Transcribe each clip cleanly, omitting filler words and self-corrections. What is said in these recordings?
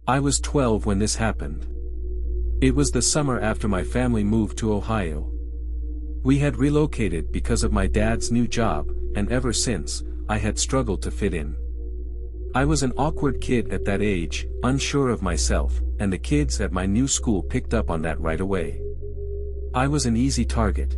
I was 12 when this happened. It was the summer after my family moved to Ohio. We had relocated because of my dad's new job, and ever since, I had struggled to fit in. I was an awkward kid at that age, unsure of myself, and the kids at my new school picked up on that right away. I was an easy target.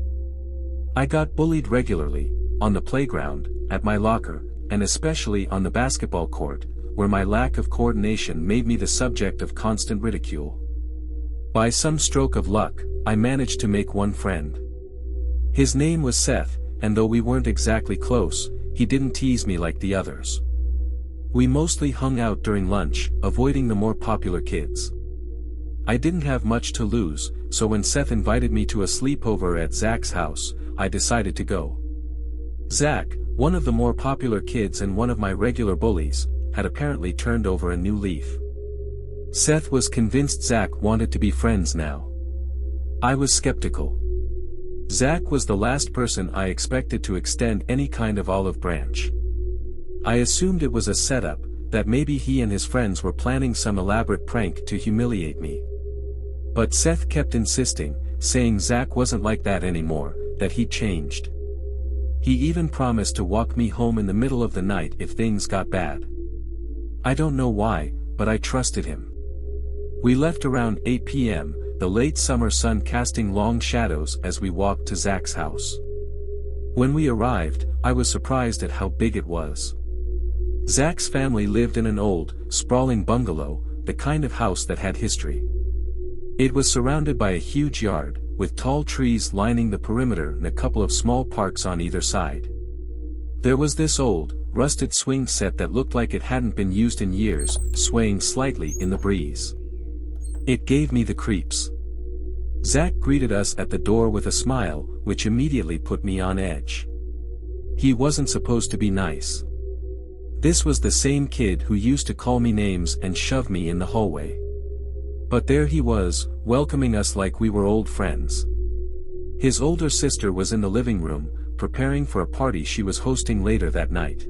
I got bullied regularly, on the playground, at my locker, and especially on the basketball court, where my lack of coordination made me the subject of constant ridicule. By some stroke of luck, I managed to make one friend. His name was Seth, and though we weren't exactly close, he didn't tease me like the others. We mostly hung out during lunch, avoiding the more popular kids. I didn't have much to lose, so when Seth invited me to a sleepover at Zach's house, I decided to go. Zach, one of the more popular kids and one of my regular bullies, had apparently turned over a new leaf. Seth was convinced Zach wanted to be friends now. I was skeptical. Zach was the last person I expected to extend any kind of olive branch. I assumed it was a setup, that maybe he and his friends were planning some elaborate prank to humiliate me. But Seth kept insisting, saying Zach wasn't like that anymore, that he'd changed. He even promised to walk me home in the middle of the night if things got bad. I don't know why, but I trusted him. We left around 8 p.m., the late summer sun casting long shadows as we walked to Zach's house. When we arrived, I was surprised at how big it was. Zach's family lived in an old, sprawling bungalow, the kind of house that had history. It was surrounded by a huge yard, with tall trees lining the perimeter and a couple of small parks on either side. There was this old, rusted swing set that looked like it hadn't been used in years, swaying slightly in the breeze. It gave me the creeps. Zach greeted us at the door with a smile, which immediately put me on edge. He wasn't supposed to be nice. This was the same kid who used to call me names and shove me in the hallway. But there he was, welcoming us like we were old friends. His older sister was in the living room, preparing for a party she was hosting later that night.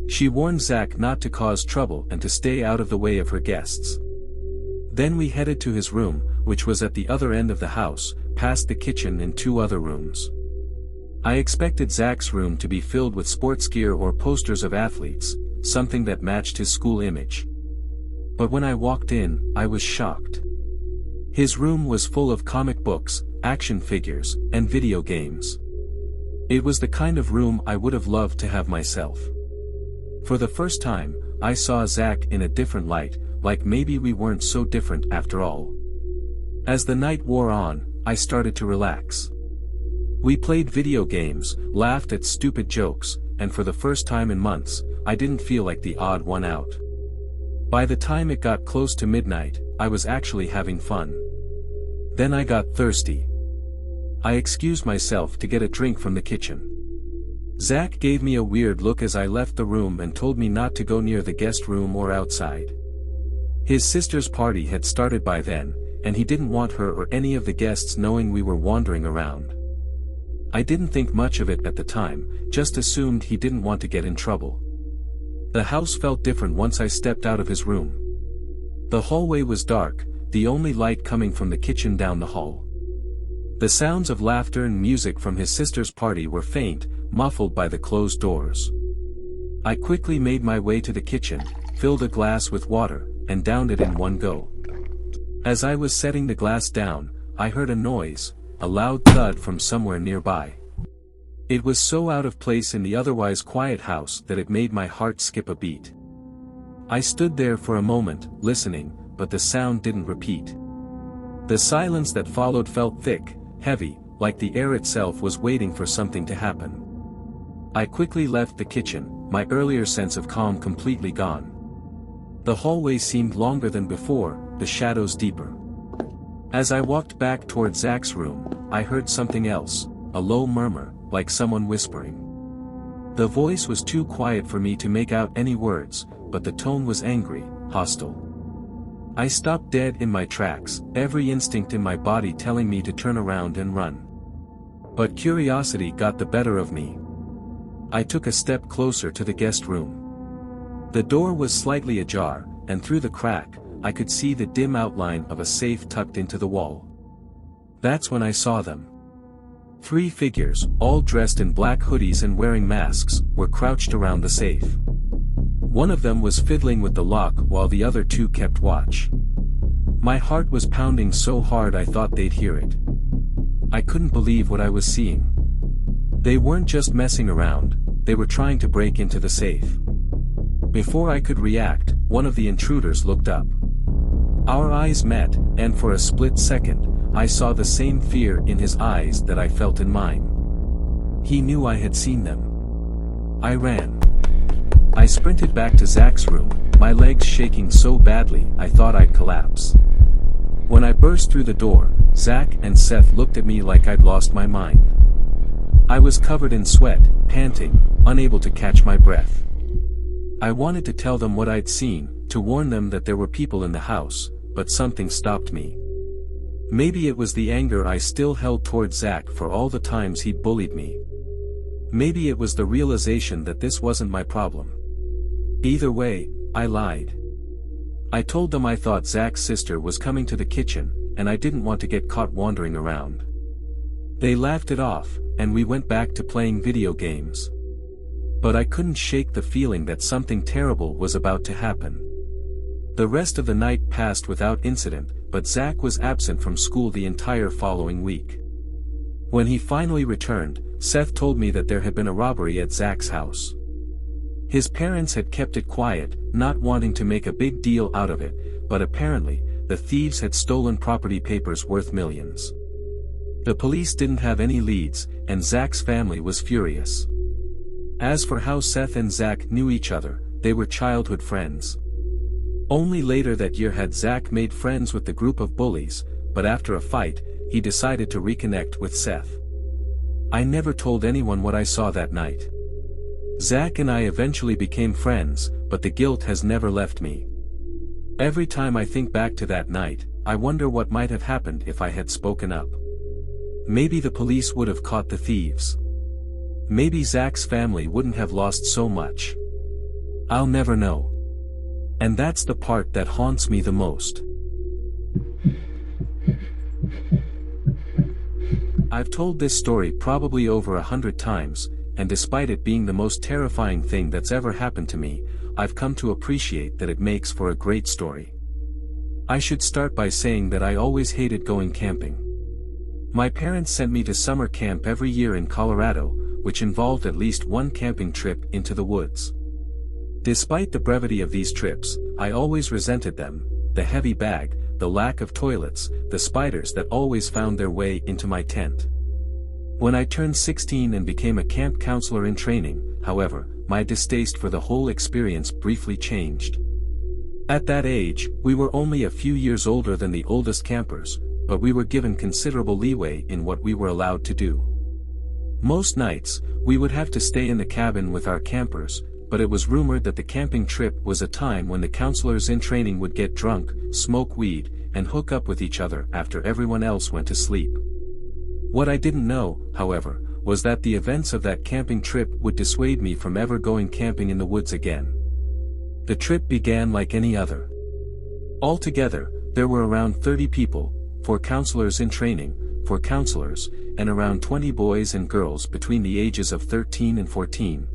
She warned Zach not to cause trouble and to stay out of the way of her guests. Then we headed to his room, which was at the other end of the house, past the kitchen and two other rooms. I expected Zach's room to be filled with sports gear or posters of athletes, something that matched his school image. But when I walked in, I was shocked. His room was full of comic books, action figures, and video games. It was the kind of room I would have loved to have myself. For the first time, I saw Zach in a different light, like maybe we weren't so different after all. As the night wore on, I started to relax. We played video games, laughed at stupid jokes, and for the first time in months, I didn't feel like the odd one out. By the time it got close to midnight, I was actually having fun. Then I got thirsty. I excused myself to get a drink from the kitchen. Zach gave me a weird look as I left the room and told me not to go near the guest room or outside. His sister's party had started by then, and he didn't want her or any of the guests knowing we were wandering around. I didn't think much of it at the time, just assumed he didn't want to get in trouble. The house felt different once I stepped out of his room. The hallway was dark, the only light coming from the kitchen down the hall. The sounds of laughter and music from his sister's party were faint, muffled by the closed doors. I quickly made my way to the kitchen, filled a glass with water, and downed it in one go. As I was setting the glass down, I heard a noise, a loud thud from somewhere nearby. It was so out of place in the otherwise quiet house that it made my heart skip a beat. I stood there for a moment, listening, but the sound didn't repeat. The silence that followed felt thick, heavy, like the air itself was waiting for something to happen. I quickly left the kitchen, my earlier sense of calm completely gone. The hallway seemed longer than before, the shadows deeper. As I walked back toward Zach's room, I heard something else, a low murmur, like someone whispering. The voice was too quiet for me to make out any words, but the tone was angry, hostile. I stopped dead in my tracks, every instinct in my body telling me to turn around and run. But curiosity got the better of me. I took a step closer to the guest room. The door was slightly ajar, and through the crack, I could see the dim outline of a safe tucked into the wall. That's when I saw them. 3 figures, all dressed in black hoodies and wearing masks, were crouched around the safe. One of them was fiddling with the lock while the other 2 kept watch. My heart was pounding so hard I thought they'd hear it. I couldn't believe what I was seeing. They weren't just messing around, they were trying to break into the safe. Before I could react, one of the intruders looked up. Our eyes met, and for a split second, I saw the same fear in his eyes that I felt in mine. He knew I had seen them. I ran. I sprinted back to Zach's room, my legs shaking so badly I thought I'd collapse. When I burst through the door, Zach and Seth looked at me like I'd lost my mind. I was covered in sweat, panting, unable to catch my breath. I wanted to tell them what I'd seen, to warn them that there were people in the house, but something stopped me. Maybe it was the anger I still held toward Zach for all the times he'd bullied me. Maybe it was the realization that this wasn't my problem. Either way, I lied. I told them I thought Zach's sister was coming to the kitchen, and I didn't want to get caught wandering around. They laughed it off, and we went back to playing video games. But I couldn't shake the feeling that something terrible was about to happen. The rest of the night passed without incident, but Zach was absent from school the entire following week. When he finally returned, Seth told me that there had been a robbery at Zach's house. His parents had kept it quiet, not wanting to make a big deal out of it, but apparently, the thieves had stolen property papers worth millions. The police didn't have any leads, and Zach's family was furious. As for how Seth and Zach knew each other, they were childhood friends. Only later that year had Zach made friends with the group of bullies, but after a fight, he decided to reconnect with Seth. I never told anyone what I saw that night. Zach and I eventually became friends, but the guilt has never left me. Every time I think back to that night, I wonder what might have happened if I had spoken up. Maybe the police would have caught the thieves. Maybe Zach's family wouldn't have lost so much. I'll never know. And that's the part that haunts me the most. I've told this story probably over 100 times, and despite it being the most terrifying thing that's ever happened to me, I've come to appreciate that it makes for a great story. I should start by saying that I always hated going camping. My parents sent me to summer camp every year in Colorado, which involved at least one camping trip into the woods. Despite the brevity of these trips, I always resented them: the heavy bag, the lack of toilets, the spiders that always found their way into my tent. When I turned 16 and became a camp counselor in training, however, my distaste for the whole experience briefly changed. At that age, we were only a few years older than the oldest campers, but we were given considerable leeway in what we were allowed to do. Most nights, we would have to stay in the cabin with our campers, but it was rumored that the camping trip was a time when the counselors in training would get drunk, smoke weed, and hook up with each other after everyone else went to sleep. What I didn't know, however, was that the events of that camping trip would dissuade me from ever going camping in the woods again. The trip began like any other. Altogether, there were around 30 people, 4 counselors in training, 4 counselors, and around 20 boys and girls between the ages of 13 and 14.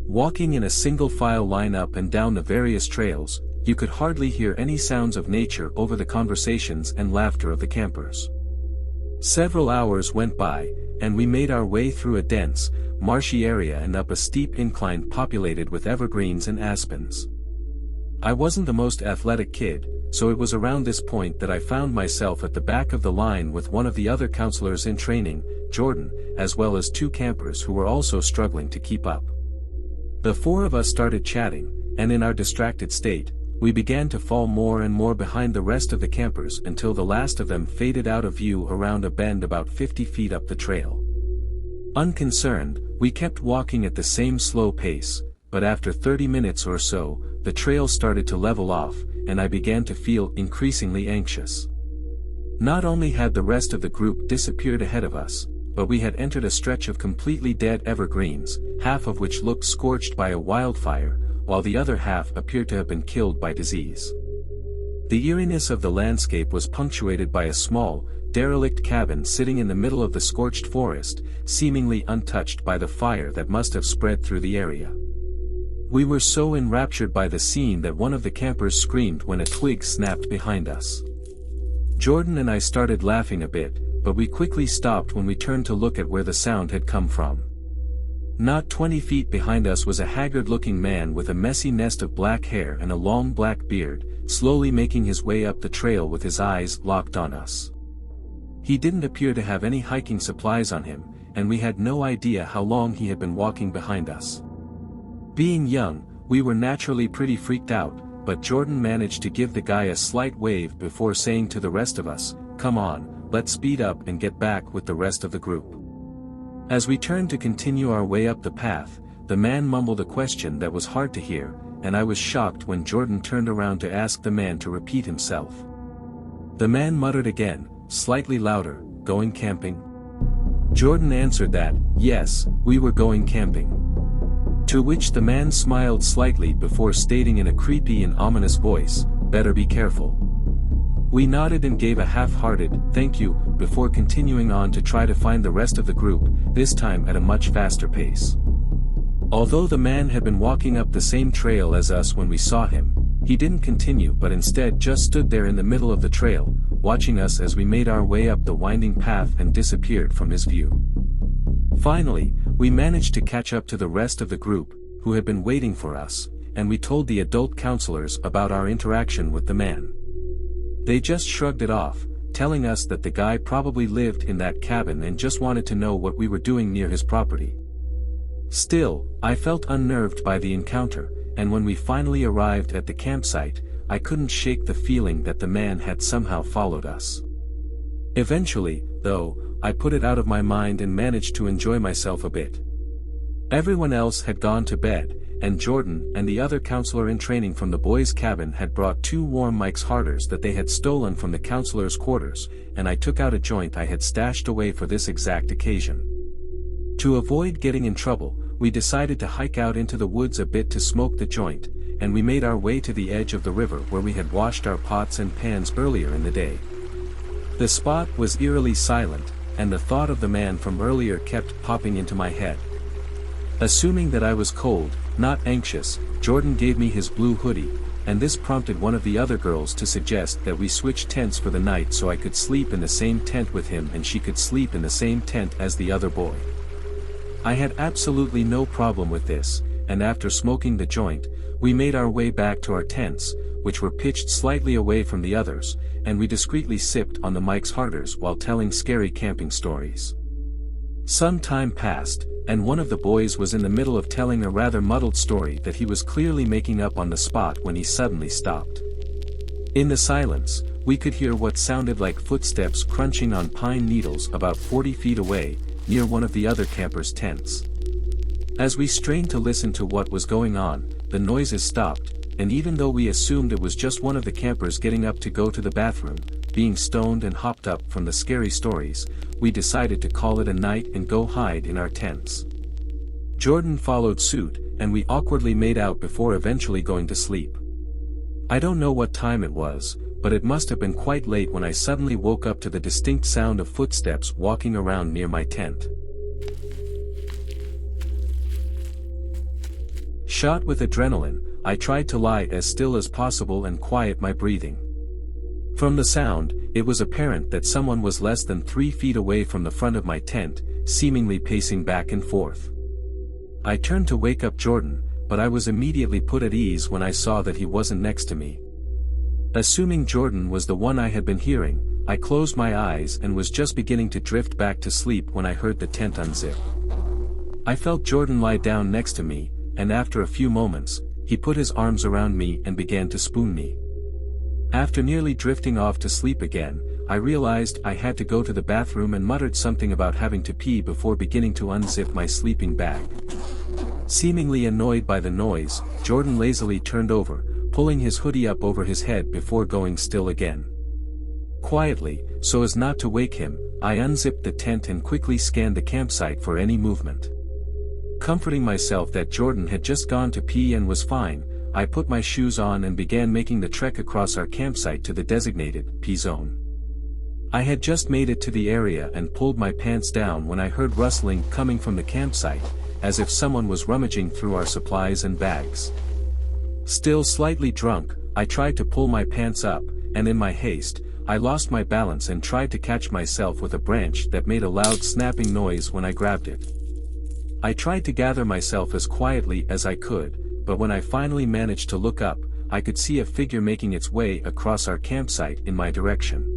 Walking in a single file line up and down the various trails, you could hardly hear any sounds of nature over the conversations and laughter of the campers. Several hours went by, and we made our way through a dense, marshy area and up a steep incline populated with evergreens and aspens. I wasn't the most athletic kid, so it was around this point that I found myself at the back of the line with one of the other counselors in training, Jordan, as well as 2 campers who were also struggling to keep up. The 4 of us started chatting, and in our distracted state, we began to fall more and more behind the rest of the campers until the last of them faded out of view around a bend about 50 feet up the trail. Unconcerned, we kept walking at the same slow pace, but after 30 minutes or so, the trail started to level off, and I began to feel increasingly anxious. Not only had the rest of the group disappeared ahead of us, but we had entered a stretch of completely dead evergreens, half of which looked scorched by a wildfire, while the other half appeared to have been killed by disease. The eeriness of the landscape was punctuated by a small, derelict cabin sitting in the middle of the scorched forest, seemingly untouched by the fire that must have spread through the area. We were so enraptured by the scene that one of the campers screamed when a twig snapped behind us. Jordan and I started laughing a bit, but we quickly stopped when we turned to look at where the sound had come from. Not 20 feet behind us was a haggard-looking man with a messy nest of black hair and a long black beard, slowly making his way up the trail with his eyes locked on us. He didn't appear to have any hiking supplies on him, and we had no idea how long he had been walking behind us. Being young, we were naturally pretty freaked out, but Jordan managed to give the guy a slight wave before saying to the rest of us, "Come on, let's speed up and get back with the rest of the group." As we turned to continue our way up the path, the man mumbled a question that was hard to hear, and I was shocked when Jordan turned around to ask the man to repeat himself. The man muttered again, slightly louder, "Going camping?" Jordan answered that, yes, we were going camping. To which the man smiled slightly before stating in a creepy and ominous voice, "Better be careful." We nodded and gave a half-hearted, "Thank you," before continuing on to try to find the rest of the group, this time at a much faster pace. Although the man had been walking up the same trail as us when we saw him, he didn't continue but instead just stood there in the middle of the trail, watching us as we made our way up the winding path and disappeared from his view. Finally, we managed to catch up to the rest of the group, who had been waiting for us, and we told the adult counselors about our interaction with the man. They just shrugged it off, telling us that the guy probably lived in that cabin and just wanted to know what we were doing near his property. Still, I felt unnerved by the encounter, and when we finally arrived at the campsite, I couldn't shake the feeling that the man had somehow followed us. Eventually, though, I put it out of my mind and managed to enjoy myself a bit. Everyone else had gone to bed, and Jordan and the other counselor in training from the boys' cabin had brought 2 warm Mike's Harders that they had stolen from the counselors' quarters, and I took out a joint I had stashed away for this exact occasion. To avoid getting in trouble, we decided to hike out into the woods a bit to smoke the joint, and we made our way to the edge of the river where we had washed our pots and pans earlier in the day. The spot was eerily silent, and the thought of the man from earlier kept popping into my head. Assuming that I was cold, not anxious, Jordan gave me his blue hoodie, and this prompted one of the other girls to suggest that we switch tents for the night so I could sleep in the same tent with him and she could sleep in the same tent as the other boy. I had absolutely no problem with this, and after smoking the joint, we made our way back to our tents, which were pitched slightly away from the others, and we discreetly sipped on the Mike's Harders while telling scary camping stories. Some time passed, and one of the boys was in the middle of telling a rather muddled story that he was clearly making up on the spot when he suddenly stopped. In the silence, we could hear what sounded like footsteps crunching on pine needles about 40 feet away, near one of the other campers' tents. As we strained to listen to what was going on, the noises stopped, and even though we assumed it was just one of the campers getting up to go to the bathroom, being stoned and hopped up from the scary stories, we decided to call it a night and go hide in our tents. Jordan followed suit, and we awkwardly made out before eventually going to sleep. I don't know what time it was, but it must have been quite late when I suddenly woke up to the distinct sound of footsteps walking around near my tent. Shot with adrenaline, I tried to lie as still as possible and quiet my breathing. From the sound, it was apparent that someone was less than 3 feet away from the front of my tent, seemingly pacing back and forth. I turned to wake up Jordan, but I was immediately put at ease when I saw that he wasn't next to me. Assuming Jordan was the one I had been hearing, I closed my eyes and was just beginning to drift back to sleep when I heard the tent unzip. I felt Jordan lie down next to me, and after a few moments, he put his arms around me and began to spoon me. After nearly drifting off to sleep again, I realized I had to go to the bathroom and muttered something about having to pee before beginning to unzip my sleeping bag. Seemingly annoyed by the noise, Jordan lazily turned over, pulling his hoodie up over his head before going still again. Quietly, so as not to wake him, I unzipped the tent and quickly scanned the campsite for any movement. Comforting myself that Jordan had just gone to pee and was fine, I put my shoes on and began making the trek across our campsite to the designated P-zone. I had just made it to the area and pulled my pants down when I heard rustling coming from the campsite, as if someone was rummaging through our supplies and bags. Still slightly drunk, I tried to pull my pants up, and in my haste, I lost my balance and tried to catch myself with a branch that made a loud snapping noise when I grabbed it. I tried to gather myself as quietly as I could, but when I finally managed to look up, I could see a figure making its way across our campsite in my direction.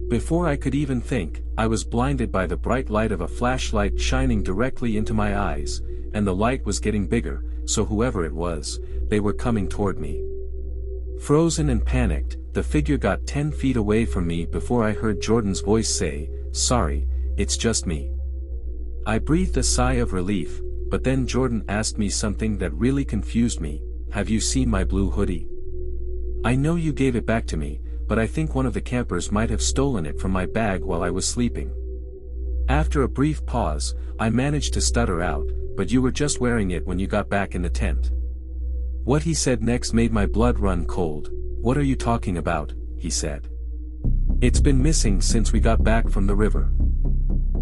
Before I could even think, I was blinded by the bright light of a flashlight shining directly into my eyes, and the light was getting bigger, so whoever it was, they were coming toward me. Frozen and panicked, the figure got 10 feet away from me before I heard Jordan's voice say, "Sorry, it's just me." I breathed a sigh of relief, but then Jordan asked me something that really confused me. "Have you seen my blue hoodie? I know you gave it back to me, but I think one of the campers might have stolen it from my bag while I was sleeping." After a brief pause, I managed to stutter out, "But you were just wearing it when you got back in the tent." What he said next made my blood run cold. "What are you talking about?" he said. "It's been missing since we got back from the river.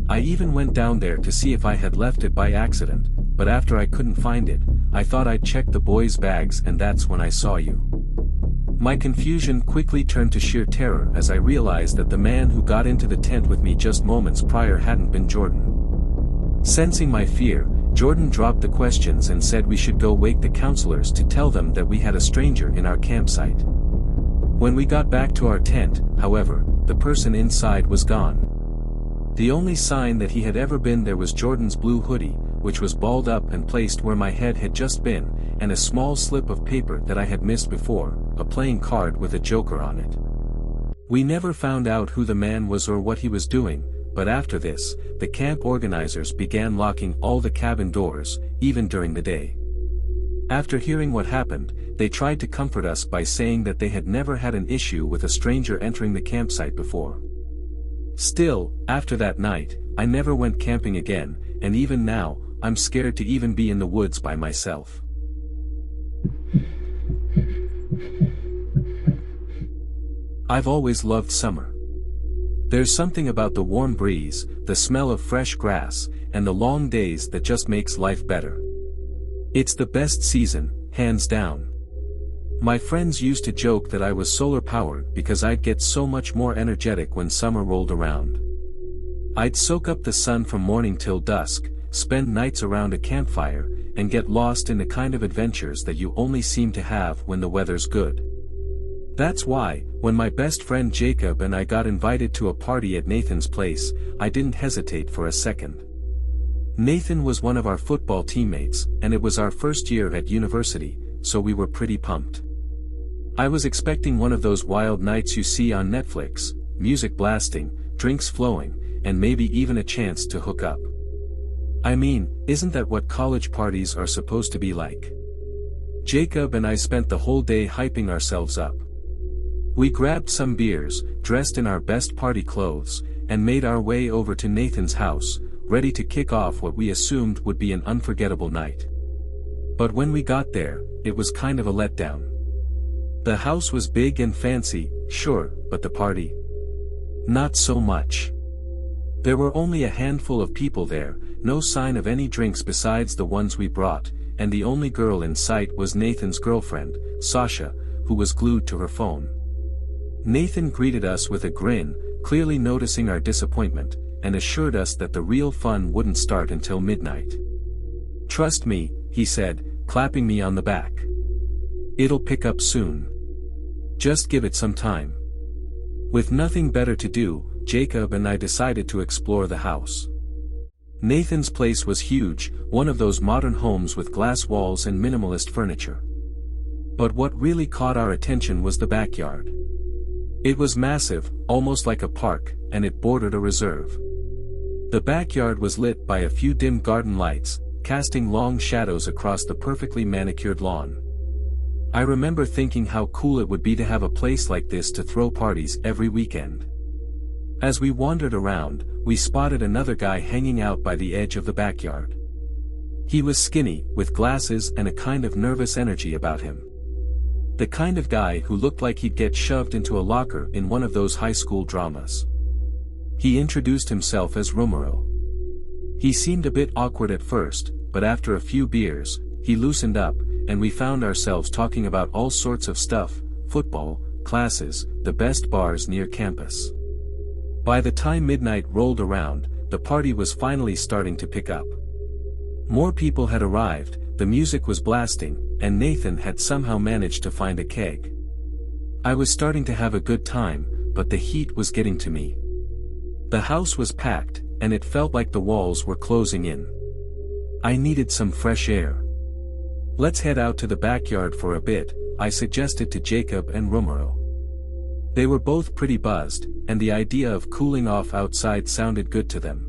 I even went down there to see if I had left it by accident, but after I couldn't find it, I thought I'd check the boys' bags and that's when I saw you." My confusion quickly turned to sheer terror as I realized that the man who got into the tent with me just moments prior hadn't been Jordan. Sensing my fear, Jordan dropped the questions and said we should go wake the counselors to tell them that we had a stranger in our campsite. When we got back to our tent, however, the person inside was gone. The only sign that he had ever been there was Jordan's blue hoodie, which was balled up and placed where my head had just been, and a small slip of paper that I had missed before, a playing card with a joker on it. We never found out who the man was or what he was doing, but after this, the camp organizers began locking all the cabin doors, even during the day. After hearing what happened, they tried to comfort us by saying that they had never had an issue with a stranger entering the campsite before. Still, after that night, I never went camping again, and even now, I'm scared to even be in the woods by myself. I've always loved summer. There's something about the warm breeze, the smell of fresh grass, and the long days that just makes life better. It's the best season, hands down. My friends used to joke that I was solar-powered because I'd get so much more energetic when summer rolled around. I'd soak up the sun from morning till dusk, spend nights around a campfire, and get lost in the kind of adventures that you only seem to have when the weather's good. That's why, when my best friend Jacob and I got invited to a party at Nathan's place, I didn't hesitate for a second. Nathan was one of our football teammates, and it was our first year at university, so we were pretty pumped. I was expecting one of those wild nights you see on Netflix, music blasting, drinks flowing, and maybe even a chance to hook up. I mean, isn't that what college parties are supposed to be like? Jacob and I spent the whole day hyping ourselves up. We grabbed some beers, dressed in our best party clothes, and made our way over to Nathan's house, ready to kick off what we assumed would be an unforgettable night. But when we got there, it was kind of a letdown. The house was big and fancy, sure, but the party? Not so much. There were only a handful of people there, no sign of any drinks besides the ones we brought, and the only girl in sight was Nathan's girlfriend, Sasha, who was glued to her phone. Nathan greeted us with a grin, clearly noticing our disappointment, and assured us that the real fun wouldn't start until midnight. "Trust me," he said, clapping me on the back. "It'll pick up soon. Just give it some time." With nothing better to do, Jacob and I decided to explore the house. Nathan's place was huge, one of those modern homes with glass walls and minimalist furniture. But what really caught our attention was the backyard. It was massive, almost like a park, and it bordered a reserve. The backyard was lit by a few dim garden lights, casting long shadows across the perfectly manicured lawn. I remember thinking how cool it would be to have a place like this to throw parties every weekend. As we wandered around, we spotted another guy hanging out by the edge of the backyard. He was skinny, with glasses and a kind of nervous energy about him. The kind of guy who looked like he'd get shoved into a locker in one of those high school dramas. He introduced himself as Romero. He seemed a bit awkward at first, but after a few beers, he loosened up, and we found ourselves talking about all sorts of stuff: football, classes, the best bars near campus. By the time midnight rolled around, the party was finally starting to pick up. More people had arrived, the music was blasting, and Nathan had somehow managed to find a keg. I was starting to have a good time, but the heat was getting to me. The house was packed, and it felt like the walls were closing in. I needed some fresh air. "Let's head out to the backyard for a bit," I suggested to Jacob and Romero. They were both pretty buzzed, and the idea of cooling off outside sounded good to them.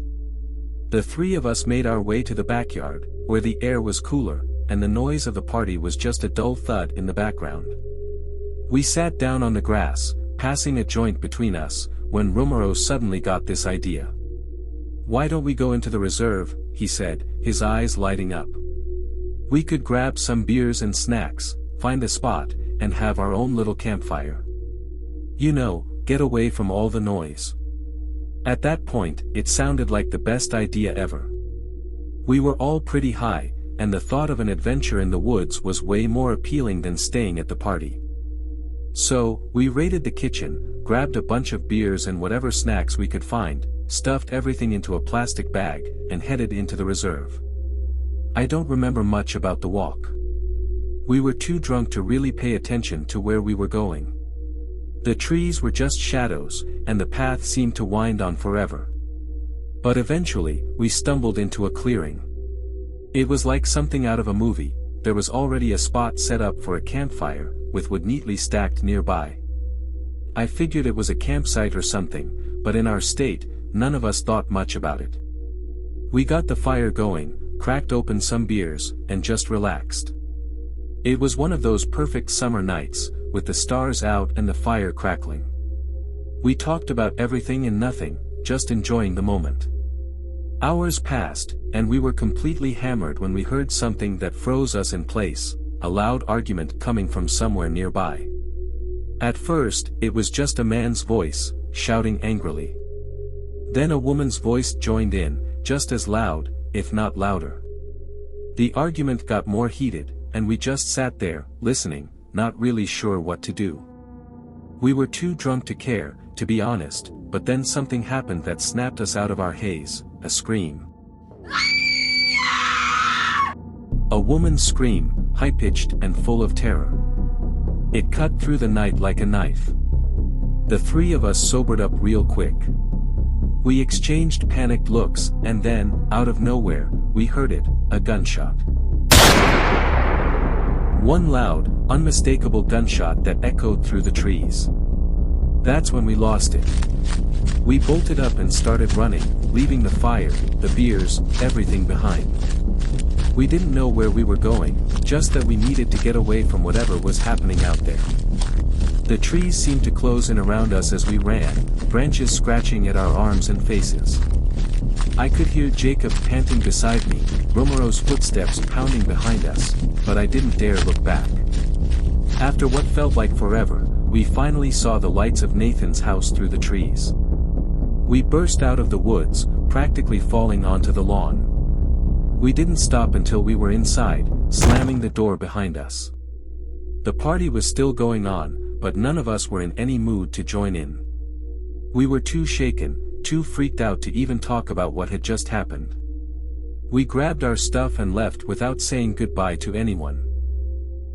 The three of us made our way to the backyard, where the air was cooler, and the noise of the party was just a dull thud in the background. We sat down on the grass, passing a joint between us, when Romero suddenly got this idea. "Why don't we go into the reserve?" he said, his eyes lighting up. "We could grab some beers and snacks, find a spot, and have our own little campfire. You know, get away from all the noise." At that point, it sounded like the best idea ever. We were all pretty high, and the thought of an adventure in the woods was way more appealing than staying at the party. So, we raided the kitchen, grabbed a bunch of beers and whatever snacks we could find, stuffed everything into a plastic bag, and headed into the reserve. I don't remember much about the walk. We were too drunk to really pay attention to where we were going. The trees were just shadows, and the path seemed to wind on forever. But eventually, we stumbled into a clearing. It was like something out of a movie. There was already a spot set up for a campfire, with wood neatly stacked nearby. I figured it was a campsite or something, but in our state, none of us thought much about it. We got the fire going, cracked open some beers, and just relaxed. It was one of those perfect summer nights, with the stars out and the fire crackling. We talked about everything and nothing, just enjoying the moment. Hours passed, and we were completely hammered when we heard something that froze us in place, a loud argument coming from somewhere nearby. At first, it was just a man's voice, shouting angrily. Then a woman's voice joined in, just as loud, if not louder. The argument got more heated, and we just sat there, listening, not really sure what to do. We were too drunk to care, to be honest, but then something happened that snapped us out of our haze: a scream. A woman's scream, high-pitched and full of terror. It cut through the night like a knife. The three of us sobered up real quick. We exchanged panicked looks, and then, out of nowhere, we heard it, a gunshot. One loud, unmistakable gunshot that echoed through the trees. That's when we lost it. We bolted up and started running, leaving the fire, the beers, everything behind. We didn't know where we were going, just that we needed to get away from whatever was happening out there. The trees seemed to close in around us as we ran, branches scratching at our arms and faces. I could hear Jacob panting beside me, Romero's footsteps pounding behind us, but I didn't dare look back. After what felt like forever, we finally saw the lights of Nathan's house through the trees. We burst out of the woods, practically falling onto the lawn. We didn't stop until we were inside, slamming the door behind us. The party was still going on, but none of us were in any mood to join in. We were too shaken, too freaked out to even talk about what had just happened. We grabbed our stuff and left without saying goodbye to anyone.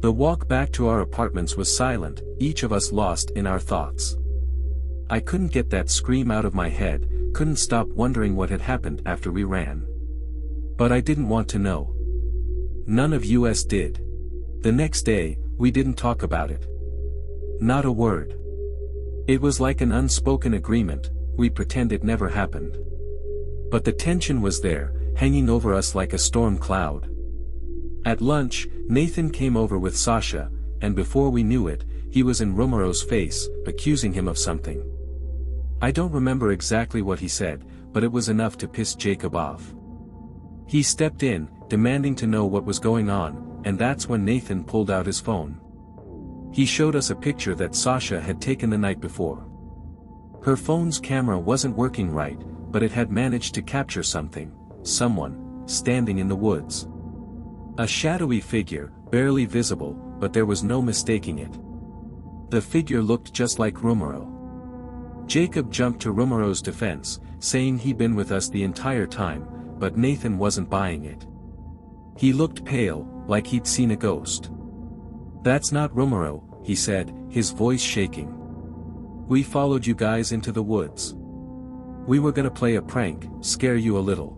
The walk back to our apartments was silent, each of us lost in our thoughts. I couldn't get that scream out of my head, couldn't stop wondering what had happened after we ran. But I didn't want to know. None of us did. The next day, we didn't talk about it. Not a word. It was like an unspoken agreement, we pretend it never happened. But the tension was there, hanging over us like a storm cloud. At lunch, Nathan came over with Sasha, and before we knew it, he was in Romero's face, accusing him of something. I don't remember exactly what he said, but it was enough to piss Jacob off. He stepped in, demanding to know what was going on, and that's when Nathan pulled out his phone. He showed us a picture that Sasha had taken the night before. Her phone's camera wasn't working right, but it had managed to capture something, someone, standing in the woods. A shadowy figure, barely visible, but there was no mistaking it. The figure looked just like Romero. Jacob jumped to Romero's defense, saying he'd been with us the entire time, but Nathan wasn't buying it. He looked pale, like he'd seen a ghost. "That's not Romero," he said, his voice shaking. "We followed you guys into the woods. We were gonna play a prank, scare you a little.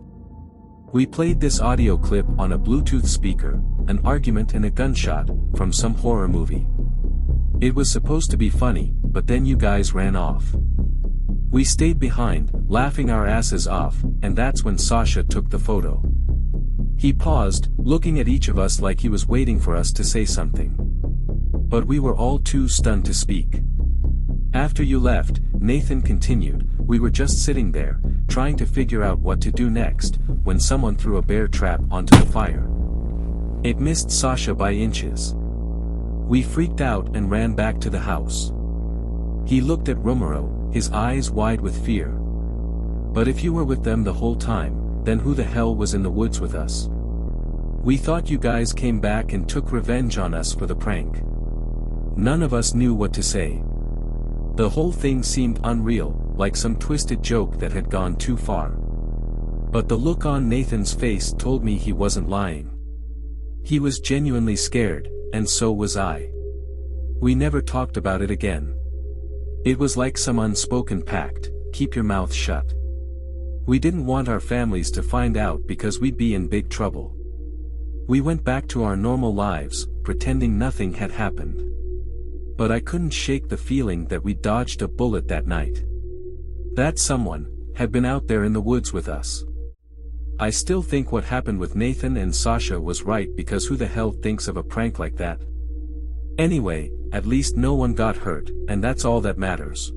We played this audio clip on a Bluetooth speaker, an argument and a gunshot, from some horror movie. It was supposed to be funny, but then you guys ran off. We stayed behind, laughing our asses off, and that's when Sasha took the photo." He paused, looking at each of us like he was waiting for us to say something. But we were all too stunned to speak. "After you left," Nathan continued, "we were just sitting there, trying to figure out what to do next, when someone threw a bear trap onto the fire. It missed Sasha by inches. We freaked out and ran back to the house." He looked at Romero, his eyes wide with fear. "But if you were with them the whole time, then who the hell was in the woods with us? We thought you guys came back and took revenge on us for the prank." None of us knew what to say. The whole thing seemed unreal, like some twisted joke that had gone too far. But the look on Nathan's face told me he wasn't lying. He was genuinely scared, and so was I. We never talked about it again. It was like some unspoken pact: keep your mouth shut. We didn't want our families to find out because we'd be in big trouble. We went back to our normal lives, pretending nothing had happened. But I couldn't shake the feeling that we dodged a bullet that night. That someone had been out there in the woods with us. I still think what happened with Nathan and Sasha was right, because who the hell thinks of a prank like that? Anyway, at least no one got hurt, and that's all that matters.